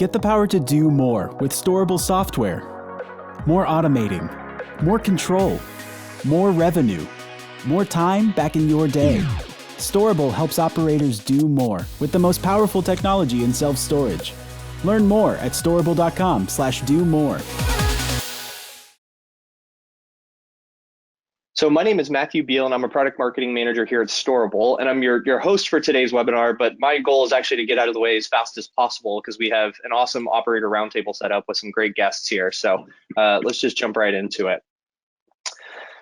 Get the power to do more with storable software. More automating, more control, more revenue, more time back in your day. Storable helps operators do more with the most powerful technology in self-storage. Learn more at storable.com/do more. So my name is Matthew Beal, and I'm a product marketing manager here at Storable, and I'm your host for today's webinar, but my goal is actually to get out of the way as fast as possible because we have an awesome operator roundtable set up with some great guests here. So let's just jump right into it.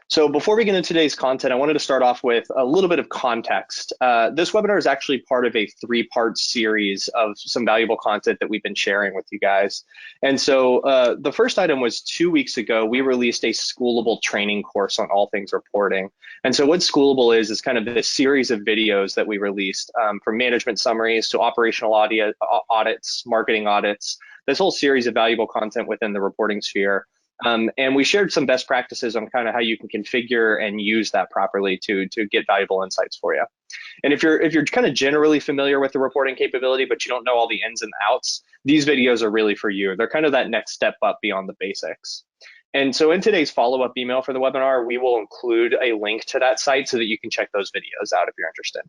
So before we get into today's content, I wanted to start off with a little bit of context. This webinar is actually part of a 3-part series of some valuable content that we've been sharing with you guys. And so the first item was 2 weeks ago, we released a schoolable training course on all things reporting. And so what Schoolable is kind of this series of videos that we released from management summaries to operational audits, marketing audits, this whole series of valuable content within the reporting sphere. And we shared some best practices on kind of how you can configure and use that properly to get valuable insights for you. And if you're kind of generally familiar with the reporting capability, but you don't know all the ins and outs, these videos are really for you. They're kind of that next step up beyond the basics. And so in today's follow-up email for the webinar, we will include a link to that site so that you can check those videos out if you're interested.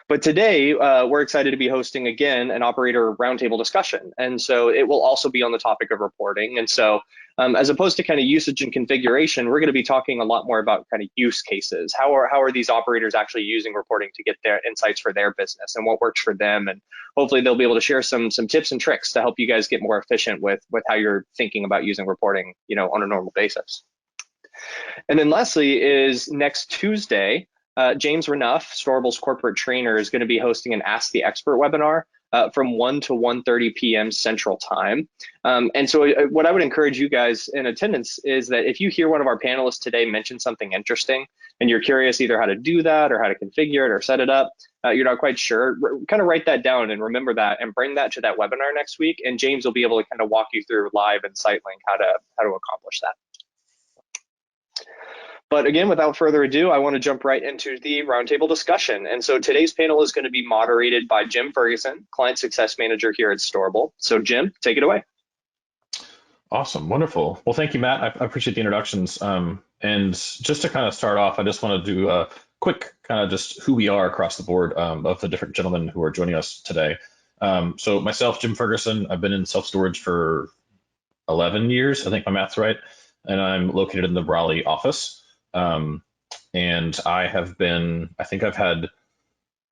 But today, we're excited to be hosting, again, an operator roundtable discussion. And so it will also be on the topic of reporting. And so as opposed to kind of usage and configuration, we're going to be talking a lot more about kind of use cases. How are these operators actually using reporting to get their insights for their business and what works for them? And hopefully they'll be able to share some tips and tricks to help you guys get more efficient with how you're thinking about using reporting, on a normal basis. And then lastly is next Tuesday, James Renouf, Storable's corporate trainer, is going to be hosting an Ask the Expert webinar from 1 to 1:30 p.m. Central Time. And so what I would encourage you guys in attendance is that if you hear one of our panelists today mention something interesting and you're curious either how to do that or how to configure it or set it up, you're not quite sure, kind of write that down and remember that and bring that to that webinar next week. And James will be able to kind of walk you through live in SiteLink how to accomplish that. But again, without further ado, I want to jump right into the roundtable discussion. And so today's panel is going to be moderated by Jim Ferguson, Client Success Manager here at Storable. So Jim, take it away. Awesome, wonderful. Well, thank you, Matt. I appreciate the introductions. And just to kind of start off, I just want to do a quick kind of just who we are across the board of the different gentlemen who are joining us today. So myself, Jim Ferguson, I've been in self-storage for 11 years, I think my math's right, and I'm located in the Raleigh office. And I have been, I think I've had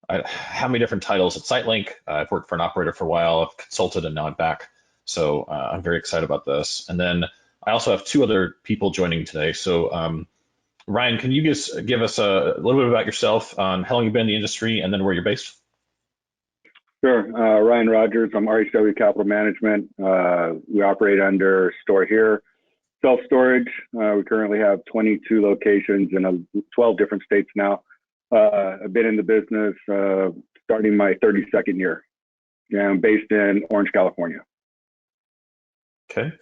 how many different titles at SiteLink. I've worked for an operator for a while, I've consulted, and now I'm back. So I'm very excited about this. And then I also have 2 other people joining today. So Ryan, can you just give us a little bit about yourself, on how long you've been in the industry and then where you're based? Sure, Ryan Rogers, I'm RHW Capital Management. We operate under Store Here. Self-storage, we currently have 22 locations in 12 different states now. I've been in the business starting my 32nd year. Yeah, I'm based in Orange, California. Okay.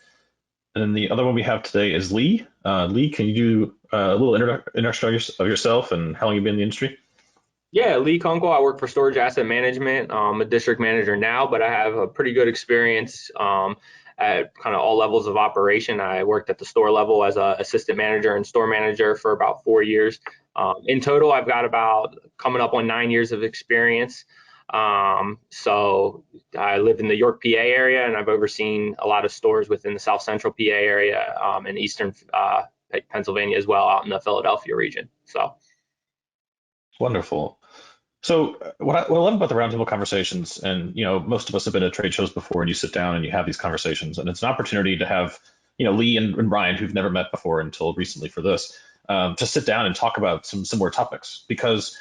And then the other one we have today is Lee. Lee, can you do a little introduction of yourself and how long you've been in the industry? Yeah, Lee Kunkel. I work for Storage Asset Management. I'm a district manager now, but I have a pretty good experience at kind of all levels of operation. I worked at the store level as an assistant manager and store manager for about 4 years. In total, I've got about coming up on 9 years of experience. So I live in the York, PA area, and I've overseen a lot of stores within the South Central PA area and Eastern Pennsylvania as well, out in the Philadelphia region. So wonderful. So what I love about the roundtable conversations, and most of us have been at trade shows before, and you sit down and you have these conversations, and it's an opportunity to have Lee and Ryan, who've never met before until recently for this, to sit down and talk about some similar topics. Because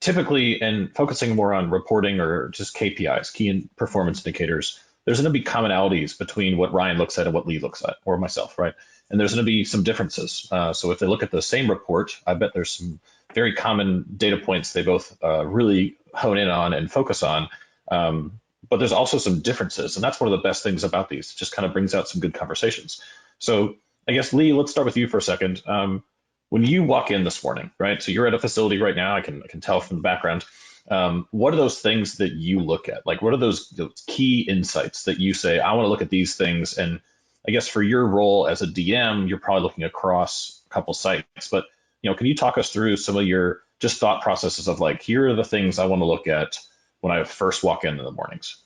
typically, in focusing more on reporting or just KPIs, key performance indicators, there's going to be commonalities between what Ryan looks at and what Lee looks at, or myself, right? And there's going to be some differences. So if they look at the same report, I bet there's some very common data points they both really hone in on and focus on. But there's also some differences, and that's one of the best things about these. It just kind of brings out some good conversations. So I guess, Lee, let's start with you for a second. When you walk in this morning, right? So you're at a facility right now, I can tell from the background. What are those things that you look at? Like, what are those key insights that you say, I want to look at these things? And I guess for your role as a DM, you're probably looking across a couple sites, but can you talk us through some of your just thought processes of like, here are the things I want to look at when I first walk in the mornings?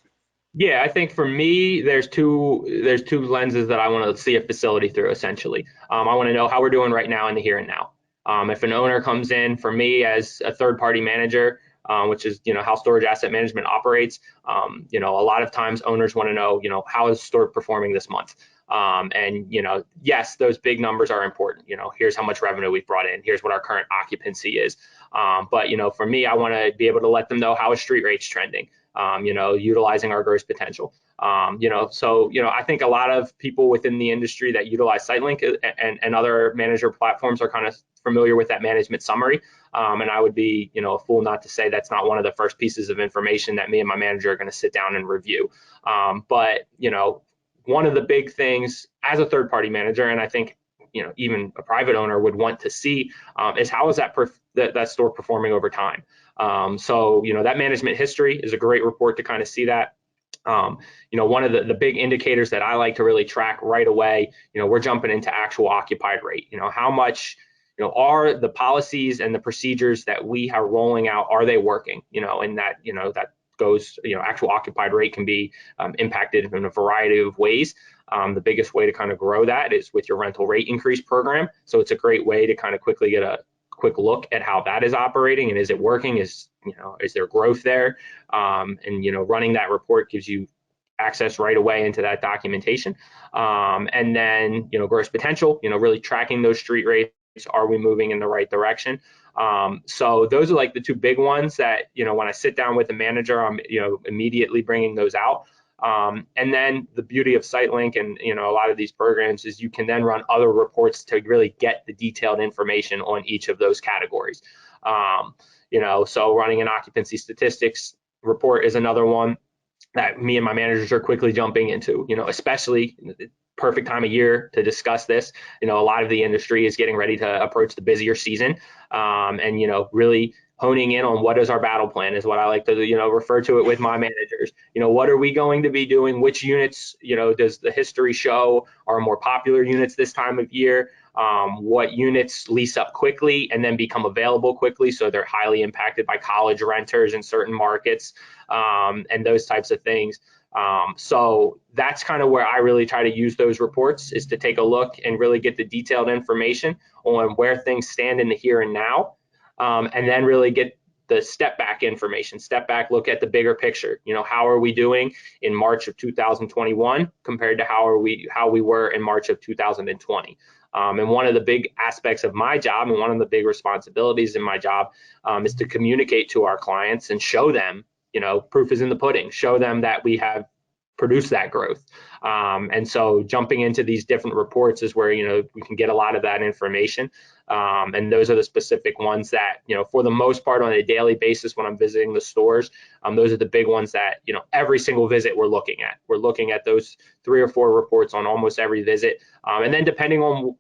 Yeah, I think for me, there's two lenses that I want to see a facility through. Essentially, I want to know how we're doing right now in the here and now. If an owner comes in, for me as a third-party manager, which is how storage asset management operates, a lot of times owners want to know, how is store performing this month? And yes, those big numbers are important. Here's how much revenue we've brought in. Here's what our current occupancy is. But for me, I want to be able to let them know how is street rates trending. Utilizing our gross potential. So I think a lot of people within the industry that utilize SiteLink and other manager platforms are kind of familiar with that management summary. And I would be, a fool not to say that's not one of the first pieces of information that me and my manager are going to sit down and review. But one of the big things as a third-party manager, and I think even a private owner would want to see, is how is that store performing over time. So that management history is a great report to kind of see that. One of the big indicators that I like to really track right away, we're jumping into actual occupied rate. How much, are the policies and the procedures that we are rolling out, are they working? And that, that goes, actual occupied rate can be impacted in a variety of ways. The biggest way to kind of grow that is with your rental rate increase program. So it's a great way to kind of quickly get a quick look at how that is operating and is it working? Is there growth there? And running that report gives you access right away into that documentation. And then gross potential, really tracking those street rates. Are we moving in the right direction? So those are like the two big ones that when I sit down with the manager, I'm immediately bringing those out. And then the beauty of SiteLink and a lot of these programs is you can then run other reports to really get the detailed information on each of those categories. So running an occupancy statistics report is another one that me and my managers are quickly jumping into, especially the perfect time of year to discuss this. A lot of the industry is getting ready to approach the busier season, and really honing in on what is our battle plan is what I like to refer to it with my managers. What are we going to be doing? Which units, does the history show are more popular units this time of year? What units lease up quickly and then become available quickly, so they're highly impacted by college renters in certain markets, and those types of things. So that's kind of where I really try to use those reports, is to take a look and really get the detailed information on where things stand in the here and now. And then really get the step back information, look at the bigger picture. How are we doing in March of 2021 compared to how we were in March of 2020? And one of the big aspects of my job and one of the big responsibilities in my job is to communicate to our clients and show them, proof is in the pudding, show them that we have produced that growth. And so jumping into these different reports is where, we can get a lot of that information. And those are the specific ones that, for the most part on a daily basis when I'm visiting the stores, those are the big ones that, every single visit we're looking at. We're looking at those 3 or 4 reports on almost every visit. And then depending on,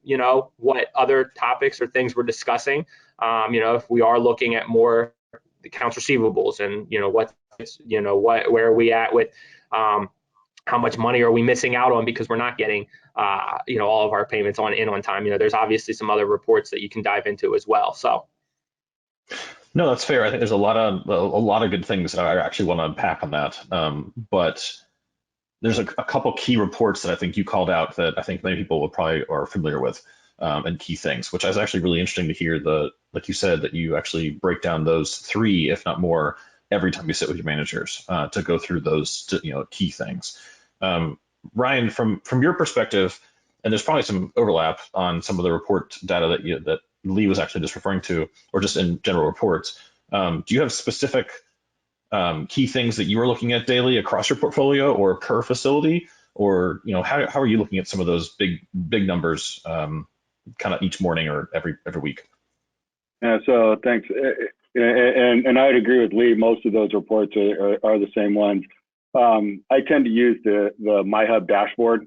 what other topics or things we're discussing, if we are looking at more accounts receivables and, where are we at with, how much money are we missing out on because we're not getting, all of our payments on time. There's obviously some other reports that you can dive into as well. So. No, that's fair. I think there's a lot of good things that I actually want to unpack on that. But there's a couple key reports that I think you called out that I think many people will probably are familiar with, and key things, which is actually really interesting to hear. Like you said, that you actually break down those 3, if not more, every time you sit with your managers to go through those key things. Ryan, from your perspective, and there's probably some overlap on some of the report data that Lee was actually just referring to, or just in general reports. Do you have specific key things that you are looking at daily across your portfolio or per facility, or how are you looking at some of those big numbers kind of each morning or every week? Yeah, so thanks. And I'd agree with Lee. Most of those reports are the same ones. I tend to use the MyHub dashboard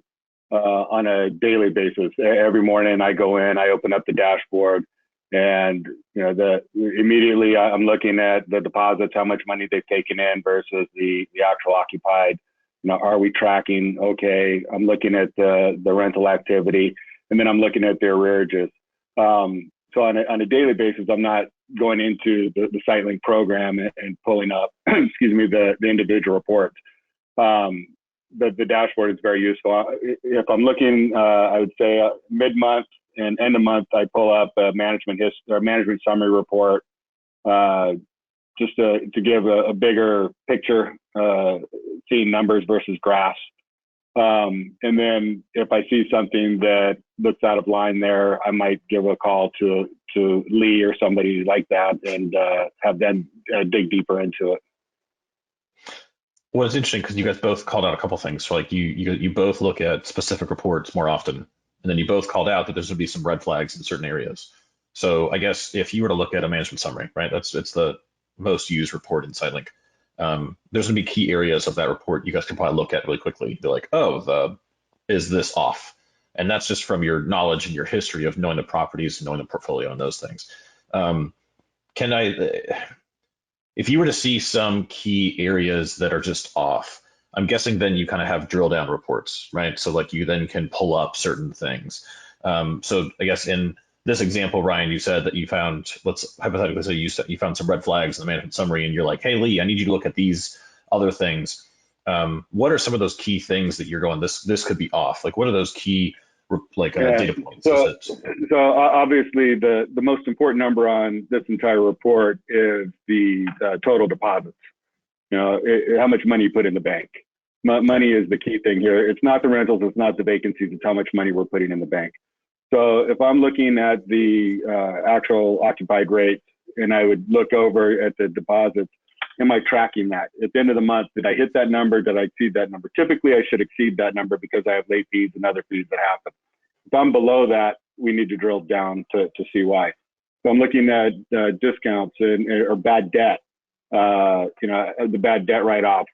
on a daily basis. Every morning I go in, I open up the dashboard, And immediately I'm looking at the deposits, how much money they've taken in versus the actual occupied. Are we tracking? Okay, I'm looking at the rental activity, and then I'm looking at their arrearages. So on a daily basis, I'm not going into the SiteLink program and pulling up, excuse me, the individual reports. The dashboard is very useful. If I'm looking, I would say mid-month and end of month, I pull up a management summary report, just to give a bigger picture, seeing numbers versus graphs. And then if I see something that looks out of line there, I might give a call to Lee or somebody like that and have them dig deeper into it. Well, it's interesting because you guys both called out a couple things. So like you both look at specific reports more often, and then you both called out that there's going to be some red flags in certain areas. So I guess if you were to look at a management summary, right, it's the most used report in SiteLink. There's going to be key areas of that report you guys can probably look at really quickly. Be like, is this off? And that's just from your knowledge and your history of knowing the properties and knowing the portfolio and those things. If you were to see some key areas that are just off, I'm guessing then you kind of have drill down reports, right? So like you then can pull up certain things. So I guess in this example, Ryan, you said that you found, let's hypothetically say you found some red flags in the management summary and you're like, hey, Lee, I need you to look at these other things. What are some of those key things that you're going, this could be off? Like, what are those key data points? So obviously the most important number on this entire report is the total deposits. How much money you put in the bank. Money is the key thing here. It's not the rentals, it's not the vacancies, it's how much money we're putting in the bank. So if I'm looking at the actual occupied rates and I would look over at the deposits, am I tracking that? At the end of the month, did I hit that number? Did I exceed that number? Typically, I should exceed that number because I have late fees and other fees that happen. If I'm below that, we need to drill down to see why. So I'm looking at discounts or bad debt, the bad debt write-off.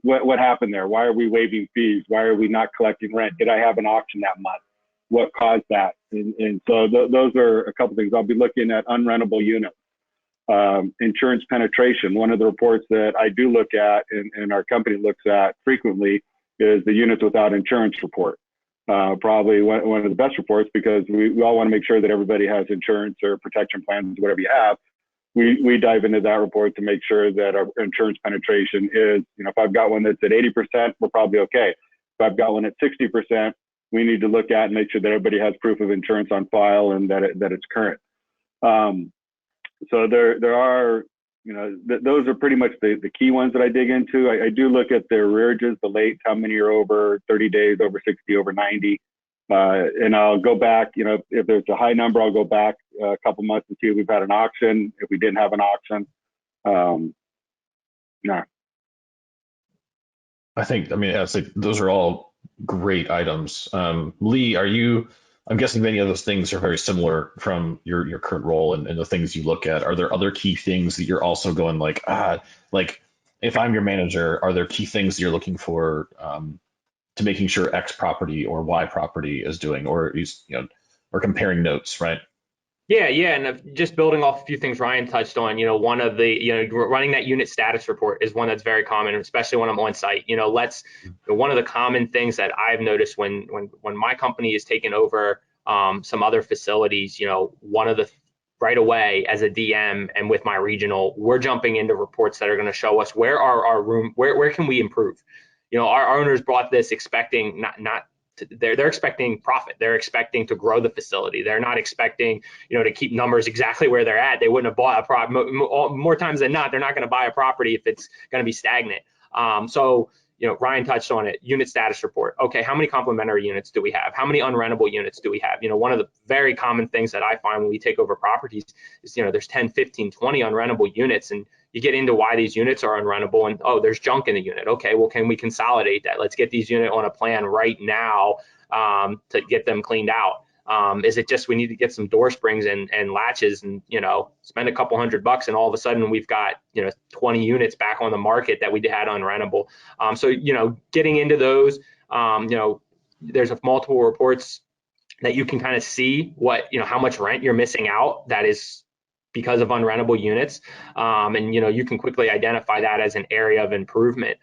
What happened there? Why are we waiving fees? Why are we not collecting rent? Did I have an auction that month? What caused that? And so those are a couple things. I'll be looking at unrentable units. Insurance penetration. One of the reports that I do look at and our company looks at frequently is the units without insurance report. Probably one of the best reports because we all want to make sure that everybody has insurance or protection plans, whatever you have. We dive into that report to make sure that our insurance penetration is, if I've got one that's at 80%, we're probably okay. If I've got one at 60%, we need to look at and make sure that everybody has proof of insurance on file and that it's current. So there are, those are pretty much the key ones that I dig into. I do look at the arrearages, the late, how many are over 30 days, over 60, over 90. And I'll go back, if there's a high number, I'll go back a couple months and see if we've had an auction, if we didn't have an auction. I think, those are all great items. Lee, I'm guessing many of those things are very similar from your current role and the things you look at. Are there other key things that you're also going like if I'm your manager, are there key things that you're looking for to making sure X property or Y property is doing, or comparing notes, right? Yeah, and just building off a few things Ryan touched on, one of the, running that unit status report is one that's very common, especially when I'm on site. One of the common things that I've noticed when my company is taking over some other facilities, one of the right away as a DM and with my regional, we're jumping into reports that are going to show us where are our room, where can we improve? Our owners brought this expecting they're expecting profit. They're expecting to grow the facility. They're not expecting, to keep numbers exactly where they're at. They wouldn't have bought a property. More times than not, they're not going to buy a property if it's going to be stagnant. So Ryan touched on it, unit status report. Okay, how many complementary units do we have? How many unrentable units do we have? One of the very common things that I find when we take over properties is, there's 10, 15, 20 unrentable units, and you get into why these units are unrentable and, there's junk in the unit. Okay, well, can we consolidate that? Let's get these units on a plan right now to get them cleaned out. Is it just we need to get some door springs and latches and, spend a couple $100 and all of a sudden we've got, 20 units back on the market that we had unrentable. So, getting into those, there's multiple reports that you can kind of see what, how much rent you're missing out that is because of unrentable units. And, you can quickly identify that as an area of improvement.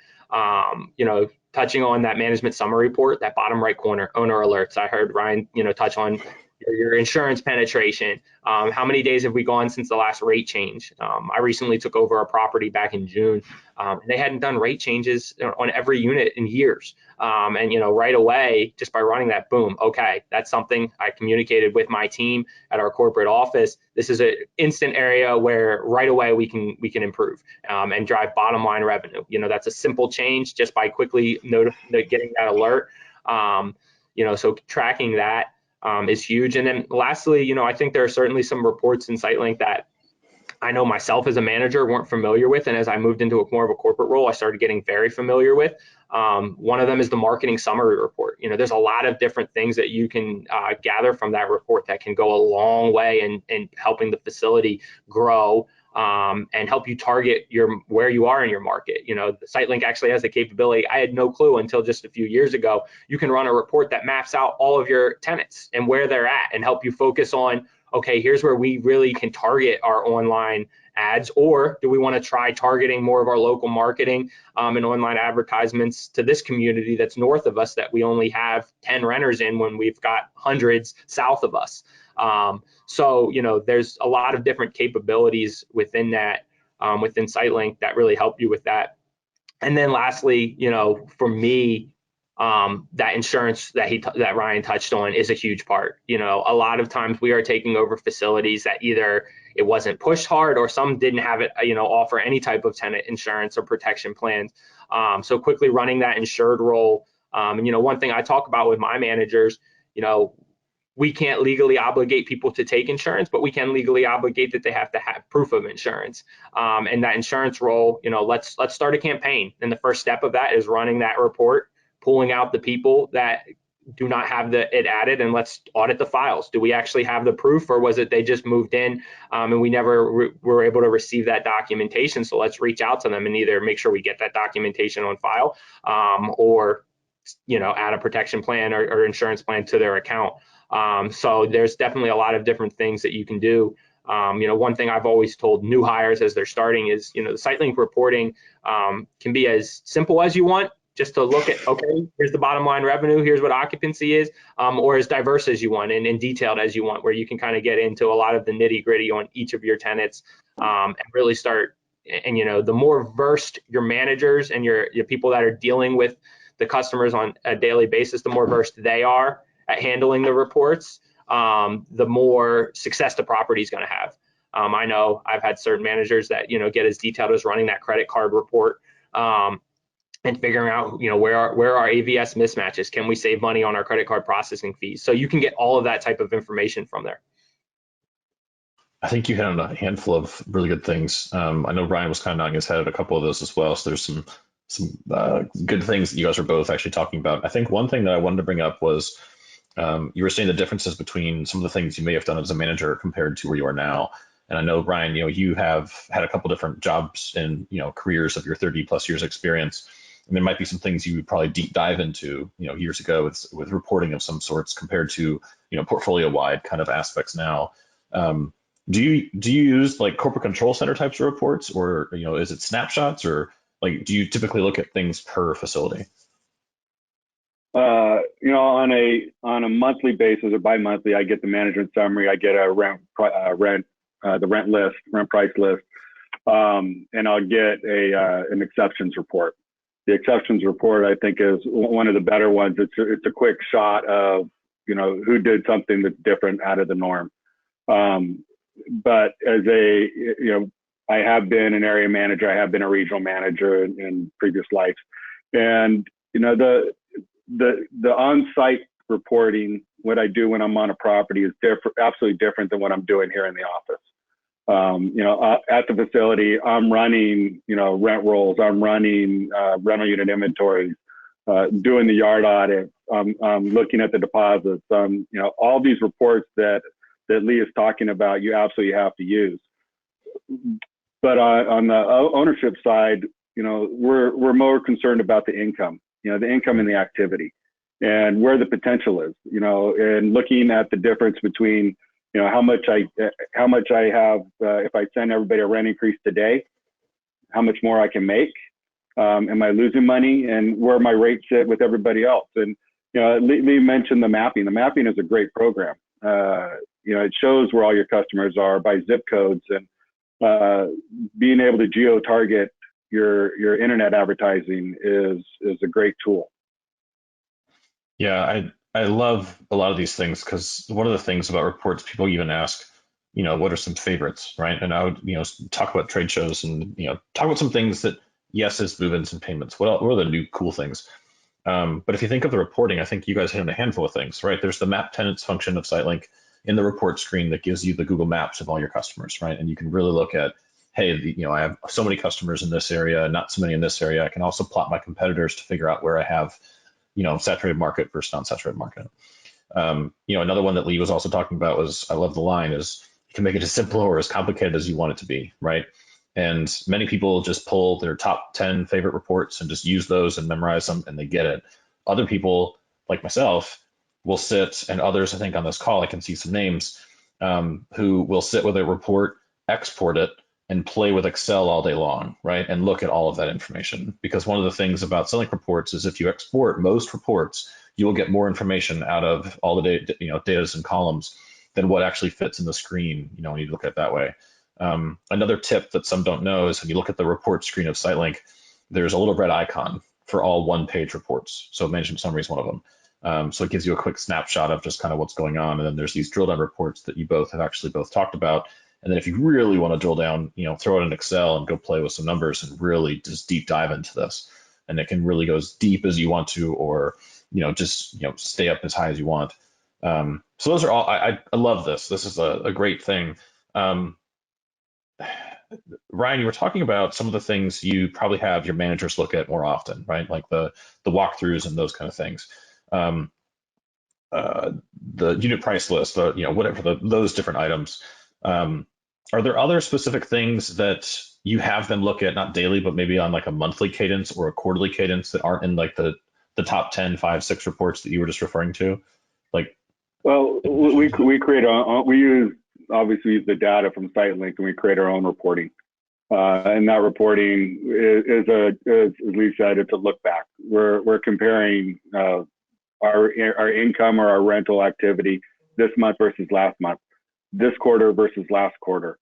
Touching on that management summary report, that bottom right corner, owner alerts. I heard Ryan, touch on your insurance penetration. How many days have we gone since the last rate change? I recently took over a property back in June. And they hadn't done rate changes on every unit in years. And right away, just by running that, boom, okay, that's something I communicated with my team at our corporate office. This is an instant area where right away we can improve and drive bottom line revenue. That's a simple change just by quickly getting that alert. So tracking that is huge. And then lastly, I think there are certainly some reports in SiteLink that I know myself as a manager weren't familiar with. And as I moved into more of a corporate role, I started getting very familiar with. One of them is the marketing summary report. There's a lot of different things that you can gather from that report that can go a long way in helping the facility grow and help you target where you are in your market. The SiteLink actually has the capability. I had no clue until just a few years ago. You can run a report that maps out all of your tenants and where they're at and help you focus on, okay, here's where we really can target our online ads, or do we want to try targeting more of our local marketing and online advertisements to this community that's north of us that we only have 10 renters in when we've got hundreds south of us. So there's a lot of different capabilities within that, within SiteLink that really help you with that. And then lastly, for me, that insurance that Ryan touched on is a huge part. A lot of times we are taking over facilities that either it wasn't pushed hard or some didn't have it, offer any type of tenant insurance or protection plans. So quickly running that insured role. And one thing I talk about with my managers, we can't legally obligate people to take insurance, but we can legally obligate that they have to have proof of insurance. And that insurance role, let's start a campaign. And the first step of that is running that report, pulling out the people that do not have it added, and let's audit the files. Do we actually have the proof, or was it they just moved in and we never were able to receive that documentation? So let's reach out to them and either make sure we get that documentation on file or add a protection plan or insurance plan to their account. So there's definitely a lot of different things that you can do. One thing I've always told new hires as they're starting is, the SiteLink reporting can be as simple as you want, just to look at, okay, here's the bottom line revenue, here's what occupancy is, or as diverse as you want and detailed as you want, where you can kind of get into a lot of the nitty gritty on each of your tenants and really start. And, the more versed your managers and your people that are dealing with the customers on a daily basis, the more versed they are at handling the reports, the more success the property is going to have. I know I've had certain managers that, get as detailed as running that credit card report and figuring out, where are AVS mismatches? Can we save money on our credit card processing fees? So you can get all of that type of information from there. I think you hit on a handful of really good things. I know Ryan was kind of nodding his head at a couple of those as well. So there's some good things that you guys are both actually talking about. I think one thing that I wanted to bring up was you were saying the differences between some of the things you may have done as a manager compared to where you are now. And I know, Ryan, you have had a couple different jobs and careers of your 30 plus years experience. And there might be some things you would probably deep dive into, years ago with reporting of some sorts compared to, portfolio wide kind of aspects now. Do you use like corporate control center types of reports, or is it snapshots, or like do you typically look at things per facility? On a monthly basis or bi-monthly, I get the management summary. I get a the rent list, rent price list, and I'll get an exceptions report. The exceptions report, I think, is one of the better ones. It's a quick shot of who did something that's different out of the norm. But as I have been an area manager, I have been a regional manager in previous lives, and the on-site reporting, what I do when I'm on a property is absolutely different than what I'm doing here in the office. At the facility, I'm running, rent rolls, I'm running rental unit inventories, doing the yard audit, I'm looking at the deposits, all these reports that Lee is talking about, you absolutely have to use. But on the ownership side, we're more concerned about the income, the income and the activity. and where the potential is, and looking at the difference between, how much I have, if I send everybody a rent increase today, how much more I can make. Am I losing money, and where my rates sit with everybody else? And, Lee mentioned the mapping. The mapping is a great program. It shows where all your customers are by zip codes, and being able to geo-target your internet advertising is a great tool. Yeah, I love a lot of these things, because one of the things about reports, people even ask, what are some favorites, right? And I would, talk about trade shows and, talk about some things that, yes, is move-ins and payments. What are the new cool things? But if you think of the reporting, I think you guys hit on a handful of things, right? There's the map tenants function of SiteLink in the report screen that gives you the Google Maps of all your customers, right? And you can really look at, hey, I have so many customers in this area, not so many in this area. I can also plot my competitors to figure out where I have, saturated market versus non-saturated market. Another one that Lee was also talking about was, I love the line, is you can make it as simple or as complicated as you want it to be, right? And many people just pull their top 10 favorite reports and just use those and memorize them, and they get it. Other people, like myself, will sit, and others, I think on this call, I can see some names, who will sit with a report, export it, and play with Excel all day long, right? And look at all of that information. Because one of the things about SiteLink reports is if you export most reports, you will get more information out of all the data, datas and columns than what actually fits in the screen, when you look at it that way. Another tip that some don't know is when you look at the report screen of SiteLink, there's a little red icon for all one-page reports. So management summary is one of them. So it gives you a quick snapshot of just kind of what's going on. And then there's these drill down reports that you both have actually talked about. And then if you really want to drill down, throw it in Excel and go play with some numbers and really just deep dive into this. And it can really go as deep as you want to, or, just, stay up as high as you want. So those are all, I love this. This is a great thing. Ryan, you were talking about some of the things you probably have your managers look at more often, right? Like the walkthroughs and those kind of things. The unit price list, whatever, those different items. Are there other specific things that you have them look at, not daily, but maybe on like a monthly cadence or a quarterly cadence, that aren't in like the top 10, 5, 6 reports that you were just referring to? Well, we use the data from SiteLink, and we create our own reporting. And that reporting is as Lee said, it's a look back. We're comparing our income or our rental activity this month versus last month, this quarter versus last quarter,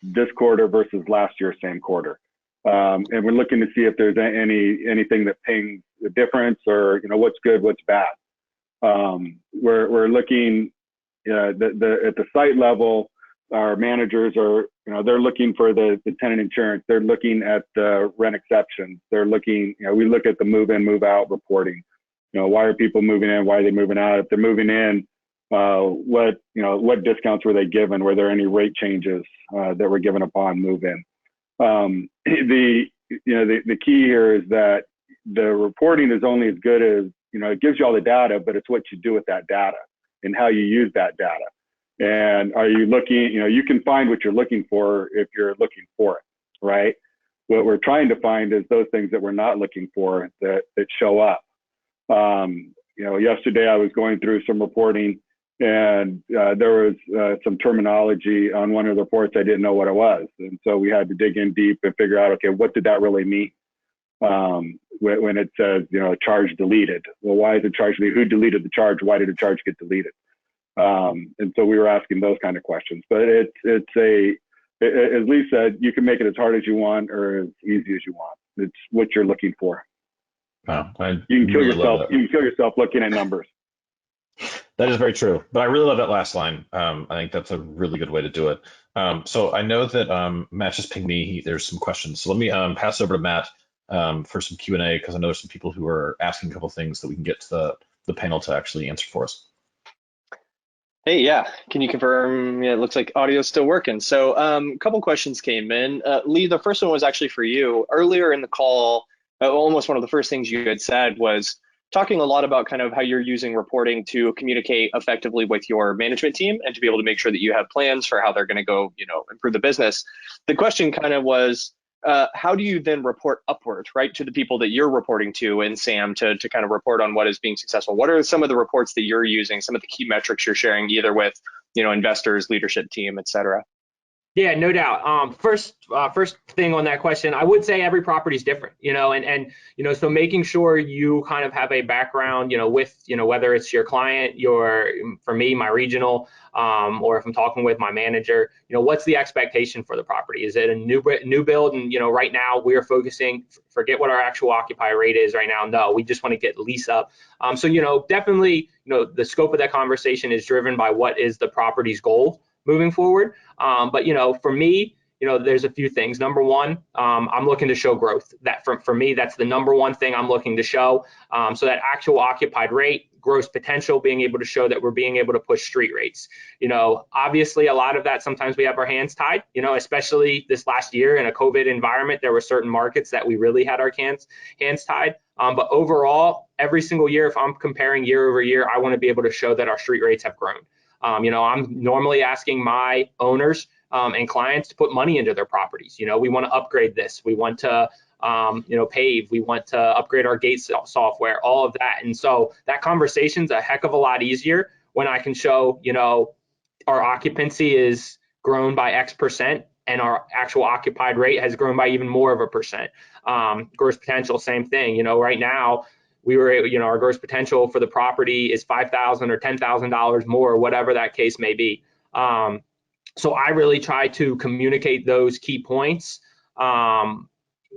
this quarter versus last year same quarter. And we're looking to see if there's anything that pings the difference, or what's good, what's bad. We're looking at the site level. Our managers are, they're looking for the tenant insurance. They're looking at the rent exceptions. They're looking, we look at the move in, move out reporting. Why are people moving in? Why are they moving out? If they're moving in, what discounts were they given? Were there any rate changes that were given upon move in? The key here is that the reporting is only as good as, it gives you all the data, but it's what you do with that data and how you use that data. And are you looking, you can find what you're looking for if you're looking for it, right? What we're trying to find is those things that we're not looking for that show up. Yesterday I was going through some reporting, and there was some terminology on one of the reports I didn't know what it was. And so we had to dig in deep and figure out, okay, what did that really mean? When it says, charge deleted. Well, why is it charge deleted? Who deleted the charge? Why did the charge get deleted? And so we were asking those kind of questions. But as Lee said, you can make it as hard as you want or as easy as you want. It's what you're looking for. Wow, you can kill yourself. You can kill yourself looking at numbers. That is very true. But I really love that last line. I think that's a really good way to do it. So I know that Matt just pinged me. There's some questions. So let me pass it over to Matt for some Q&A, because I know there's some people who are asking a couple of things that we can get to the panel to actually answer for us. Hey, yeah. Can you confirm? Yeah, it looks like audio's still working. So a couple questions came in. Lee, the first one was actually for you. Earlier in the call, almost one of the first things you had said was talking a lot about kind of how you're using reporting to communicate effectively with your management team and to be able to make sure that you have plans for how they're going to go, improve the business. The question kind of was, how do you then report upward, right, to the people that you're reporting to and Sam to kind of report on what is being successful? What are some of the reports that you're using, some of the key metrics you're sharing either with, investors, leadership team, et cetera? Yeah, no doubt. First thing on that question, I would say every property is different, and so making sure you kind of have a background, with, whether it's your client, for me, my regional, or if I'm talking with my manager, what's the expectation for the property? Is it a new build? And, right now we are focusing, forget what our actual occupy rate is right now. No, we just want to get lease up. So, definitely, the scope of that conversation is driven by what is the property's goal moving forward. But, for me, there's a few things. Number one, I'm looking to show growth. That for me, that's the number one thing I'm looking to show. So that actual occupied rate, gross potential, being able to show that we're being able to push street rates. Obviously a lot of that, sometimes we have our hands tied, especially this last year in a COVID environment, there were certain markets that we really had our hands tied. But overall, every single year, if I'm comparing year over year, I want to be able to show that our street rates have grown. I'm normally asking my owners and clients to put money into their properties. We want to upgrade this. We want to, pave. We want to upgrade our gate software, all of that. And so that conversation's a heck of a lot easier when I can show, our occupancy is grown by X percent and our actual occupied rate has grown by even more of a percent. Gross potential, same thing. Right now, we were, our gross potential for the property is $5,000 or $10,000 more, whatever that case may be. So I really try to communicate those key points,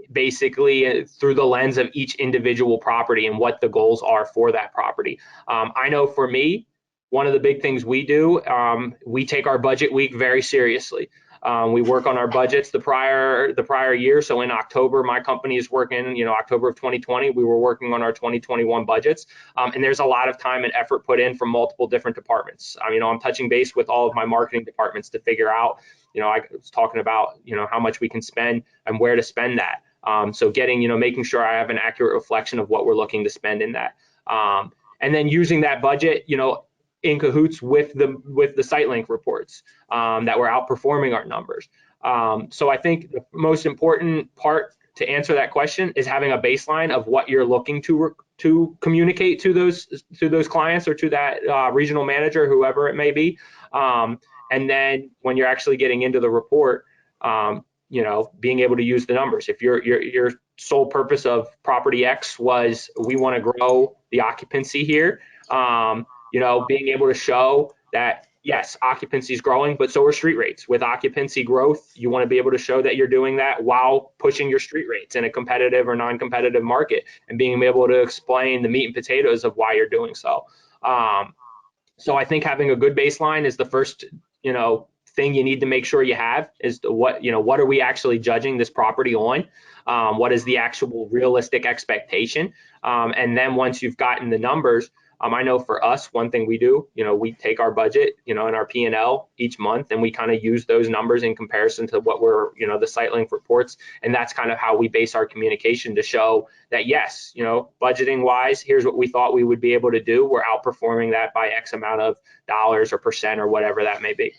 basically through the lens of each individual property and what the goals are for that property. I know for me, one of the big things we do, we take our budget week very seriously. We work on our budgets the prior year. So in October, my company is working, October of 2020, we were working on our 2021 budgets. And there's a lot of time and effort put in from multiple different departments. I'm touching base with all of my marketing departments to figure out, I was talking about, how much we can spend and where to spend that. So getting, making sure I have an accurate reflection of what we're looking to spend in that. And then using that budget, in cahoots with the SiteLink reports that we're outperforming our numbers. So I think the most important part to answer that question is having a baseline of what you're looking to communicate to those clients or to that regional manager, whoever it may be. And then when you're actually getting into the report, being able to use the numbers. If your sole purpose of property X was we want to grow the occupancy here, being able to show that, yes, occupancy is growing, but so are street rates. With occupancy growth, you want to be able to show that you're doing that while pushing your street rates in a competitive or non-competitive market and being able to explain the meat and potatoes of why you're doing so. So I think having a good baseline is the first, thing you need to make sure you have is what are we actually judging this property on? What is the actual realistic expectation? And then once you've gotten the numbers, I know for us, one thing we do, we take our budget, in our P&L each month, and we kind of use those numbers in comparison to what we're, the SiteLink reports. And that's kind of how we base our communication to show that, yes, budgeting wise, here's what we thought we would be able to do. We're outperforming that by X amount of dollars or percent or whatever that may be.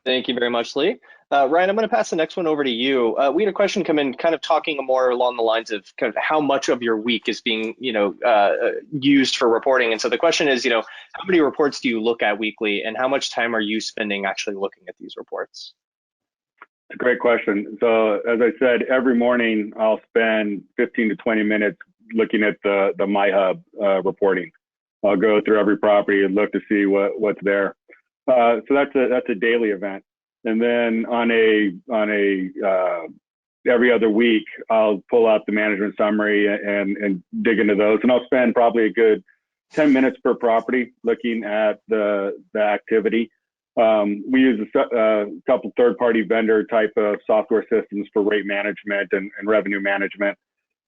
Thank you very much, Lee. Ryan, I'm going to pass the next one over to you. We had a question come in kind of talking more along the lines of kind of how much of your week is being, used for reporting. And so the question is, how many reports do you look at weekly and how much time are you spending actually looking at these reports? It's a great question. So as I said, every morning I'll spend 15 to 20 minutes looking at the MyHub reporting. I'll go through every property and look to see what's there. So that's a daily event. And then on a every other week, I'll pull out the management summary and dig into those. And I'll spend probably a good 10 minutes per property looking at the activity. We use a couple third-party vendor type of software systems for rate management and revenue management.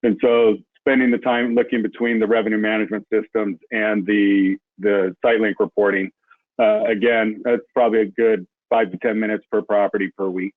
And so spending the time looking between the revenue management systems and the SiteLink reporting, again, that's probably a good 5 to 10 minutes per property per week.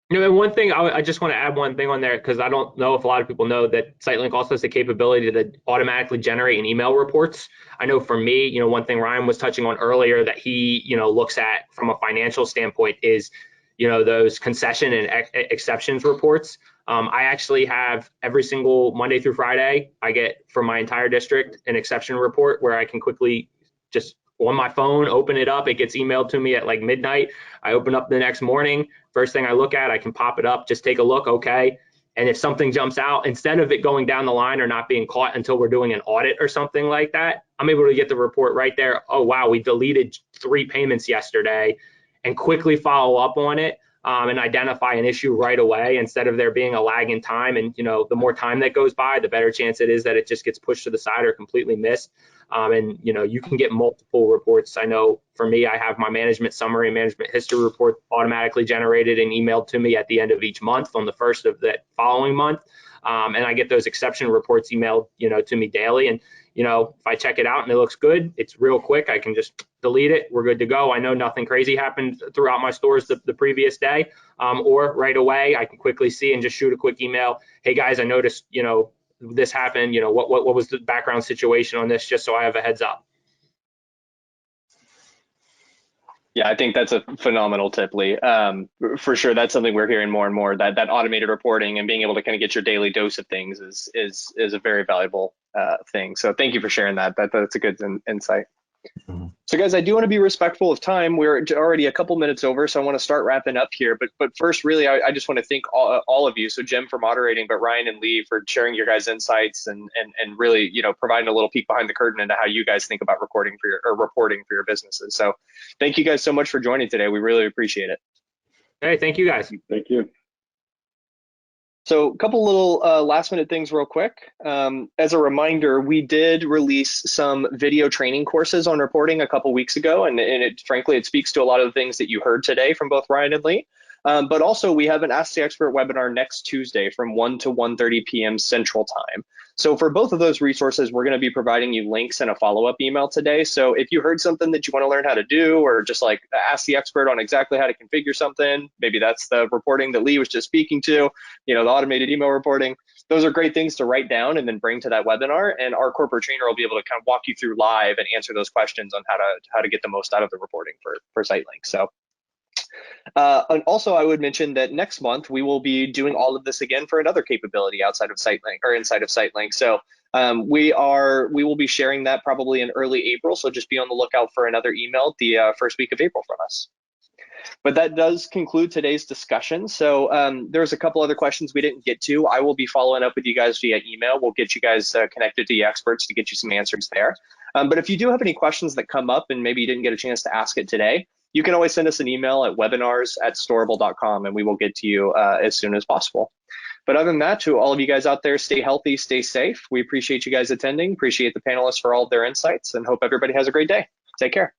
And one thing I just want to add one thing on there, because I don't know if a lot of people know that SiteLink also has the capability to automatically generate an email reports. I know for me, one thing Ryan was touching on earlier that he, looks at from a financial standpoint is, those concession and exceptions reports. I actually have every single Monday through Friday, I get for my entire district an exception report where I can quickly just on my phone, open it up. It gets emailed to me at like midnight. I open up the next morning. First thing I look at, I can pop it up, just take a look. Okay. And if something jumps out, instead of it going down the line or not being caught until we're doing an audit or something like that, I'm able to get the report right there. Oh, wow, we deleted 3 payments yesterday, and quickly follow up on it. And identify an issue right away instead of there being a lag in time. And, the more time that goes by, the better chance it is that it just gets pushed to the side or completely missed. And, you can get multiple reports. I know for me, I have my management summary and management history report automatically generated and emailed to me at the end of each month on the first of the following month. And I get those exception reports emailed, to me daily. And, if I check it out and it looks good, it's real quick. I can just delete it. We're good to go. I know nothing crazy happened throughout my stores the previous day, or right away. I can quickly see and just shoot a quick email. Hey guys, I noticed, this happened. What was the background situation on this? Just so I have a heads up. Yeah, I think that's a phenomenal tip, Lee. For sure, that's something we're hearing more and more. That automated reporting and being able to kind of get your daily dose of things is a very valuable thing. So thank you for sharing that. That's a good insight. Mhm. So guys, I do want to be respectful of time. We're already a couple minutes over, so I want to start wrapping up here. But first, really, I just want to thank all of you. So Jim for moderating, but Ryan and Lee for sharing your guys' insights and really, providing a little peek behind the curtain into how you guys think about reporting for your businesses. So thank you guys so much for joining today. We really appreciate it. Hey, thank you guys. Thank you. So a couple little last minute things real quick. As a reminder, we did release some video training courses on reporting a couple weeks ago, and frankly, it speaks to a lot of the things that you heard today from both Ryan and Lee. But also we have an Ask the Expert webinar next Tuesday from 1 to 1:30 p.m. Central Time. So for both of those resources, we're going to be providing you links and a follow-up email today. So if you heard something that you want to learn how to do, or just like ask the expert on exactly how to configure something, maybe that's the reporting that Lee was just speaking to, the automated email reporting, those are great things to write down and then bring to that webinar. And our corporate trainer will be able to kind of walk you through live and answer those questions on how to get the most out of the reporting for SiteLink. So. And also, I would mention that next month we will be doing all of this again for another capability outside of SiteLink or inside of SiteLink. So we will be sharing that probably in early April. So just be on the lookout for another email the first week of April from us. But that does conclude today's discussion. So there's a couple other questions we didn't get to. I will be following up with you guys via email. We'll get you guys connected to the experts to get you some answers there. But if you do have any questions that come up and maybe you didn't get a chance to ask it today, you can always send us an email at webinars@storable.com and we will get to you as soon as possible. But other than that, to all of you guys out there, stay healthy, stay safe. We appreciate you guys attending, appreciate the panelists for all of their insights, and hope everybody has a great day. Take care.